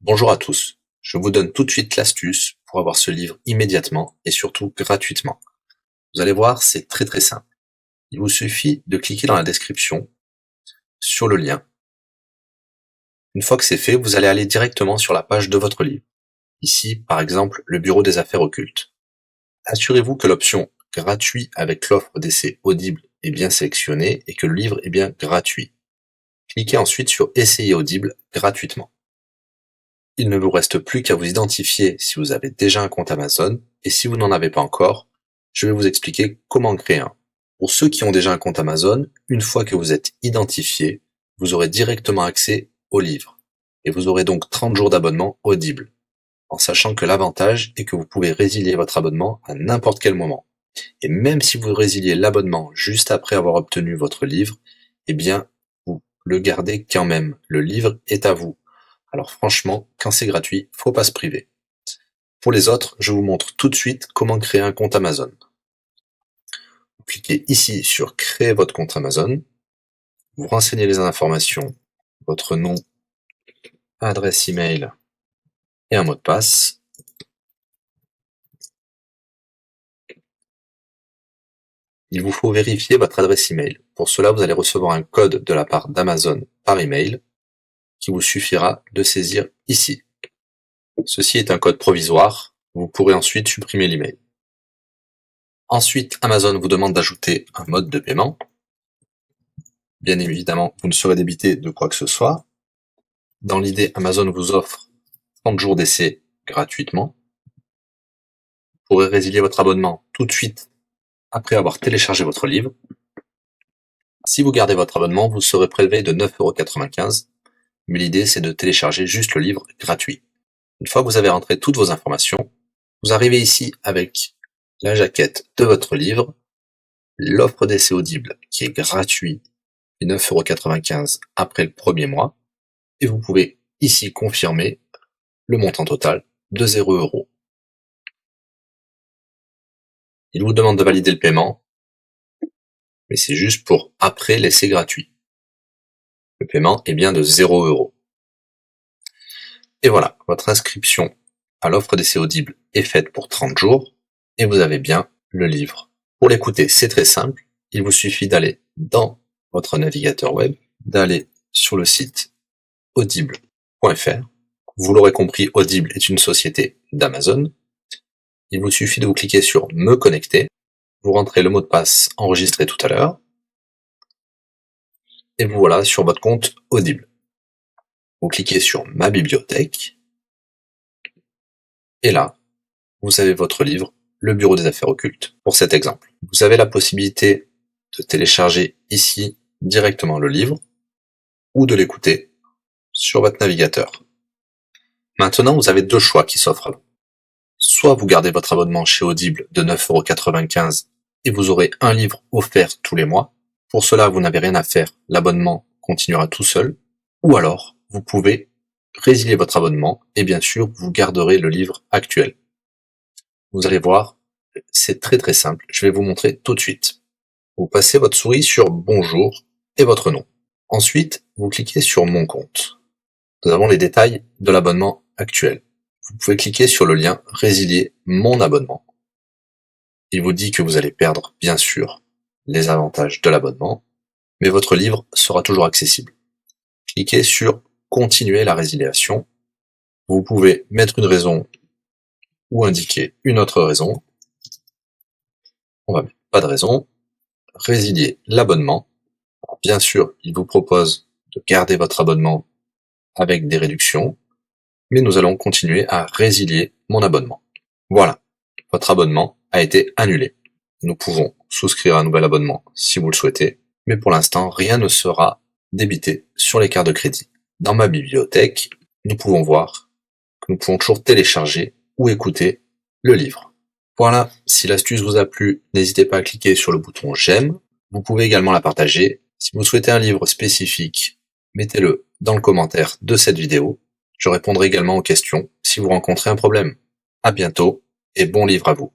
Bonjour à tous, je vous donne tout de suite l'astuce pour avoir ce livre immédiatement et surtout gratuitement. Vous allez voir, c'est très simple. Il vous suffit de cliquer dans la description sur le lien. Une fois que c'est fait, vous allez aller directement sur la page de votre livre. Ici, par exemple, le bureau des affaires occultes. Assurez-vous que l'option gratuit avec l'offre d'essai Audible est bien sélectionnée et que le livre est bien gratuit. Cliquez ensuite sur Essayer Audible gratuitement. Il ne vous reste plus qu'à vous identifier si vous avez déjà un compte Amazon, et si vous n'en avez pas encore, je vais vous expliquer comment créer un. Pour ceux qui ont déjà un compte Amazon, une fois que vous êtes identifié, vous aurez directement accès au livre, et vous aurez donc 30 jours d'abonnement Audible, en sachant que l'avantage est que vous pouvez résilier votre abonnement à n'importe quel moment. Et même si vous résiliez l'abonnement juste après avoir obtenu votre livre, eh bien, vous le gardez quand même. Le livre est à vous. Alors franchement, quand c'est gratuit, faut pas se priver. Pour les autres, je vous montre tout de suite comment créer un compte Amazon. Vous cliquez ici sur créer votre compte Amazon. Vous renseignez les informations, votre nom, adresse email et un mot de passe. Il vous faut vérifier votre adresse email. Pour cela, vous allez recevoir un code de la part d'Amazon par email qui vous suffira de saisir ici. Ceci est un code provisoire. Vous pourrez ensuite supprimer l'email. Ensuite, Amazon vous demande d'ajouter un mode de paiement. Bien évidemment, vous ne serez débité de quoi que ce soit. Dans l'idée, Amazon vous offre 30 jours d'essai gratuitement. Vous pourrez résilier votre abonnement tout de suite après avoir téléchargé votre livre. Si vous gardez votre abonnement, vous serez prélevé de 9,95 €, mais l'idée c'est de télécharger juste le livre gratuit. Une fois que vous avez rentré toutes vos informations, vous arrivez ici avec la jaquette de votre livre, l'offre d'essai Audible qui est gratuit et 9,95 € après le premier mois, et vous pouvez ici confirmer le montant total de 0 €. Il vous demande de valider le paiement, mais c'est juste pour après l'essai gratuit. Le paiement est bien de 0 €. Et voilà, votre inscription à l'offre d'essai Audible est faite pour 30 jours, et vous avez bien le livre. Pour l'écouter, c'est très simple, il vous suffit d'aller dans votre navigateur web, d'aller sur le site audible.fr. Vous l'aurez compris, Audible est une société d'Amazon. Il vous suffit de vous cliquer sur Me connecter, vous rentrez le mot de passe enregistré tout à l'heure, et vous voilà sur votre compte Audible. Vous cliquez sur Ma bibliothèque, et là, vous avez votre livre, Le bureau des affaires occultes, pour cet exemple. Vous avez la possibilité de télécharger ici directement le livre, ou de l'écouter sur votre navigateur. Maintenant, vous avez deux choix qui s'offrent à vous. Soit vous gardez votre abonnement chez Audible de 9,95 € et vous aurez un livre offert tous les mois. Pour cela, vous n'avez rien à faire, l'abonnement continuera tout seul. Ou alors, vous pouvez résilier votre abonnement et bien sûr, vous garderez le livre actuel. Vous allez voir, c'est très simple, je vais vous montrer tout de suite. Vous passez votre souris sur Bonjour et votre nom. Ensuite, vous cliquez sur Mon compte. Nous avons les détails de l'abonnement actuel. Vous pouvez cliquer sur le lien Résilier mon abonnement. Il vous dit que vous allez perdre, bien sûr, les avantages de l'abonnement, mais votre livre sera toujours accessible. Cliquez sur Continuer la résiliation. Vous pouvez mettre une raison ou indiquer une autre raison. On va mettre pas de raison. Résilier l'abonnement. Bien sûr, il vous propose de garder votre abonnement avec des réductions, mais nous allons continuer à résilier mon abonnement. Voilà, votre abonnement a été annulé. Nous pouvons souscrire un nouvel abonnement si vous le souhaitez, mais pour l'instant, rien ne sera débité sur les cartes de crédit. Dans ma bibliothèque, nous pouvons voir que nous pouvons toujours télécharger ou écouter le livre. Voilà, si l'astuce vous a plu, n'hésitez pas à cliquer sur le bouton j'aime. Vous pouvez également la partager. Si vous souhaitez un livre spécifique, mettez-le dans le commentaire de cette vidéo. Je répondrai également aux questions si vous rencontrez un problème. À bientôt et bon livre à vous.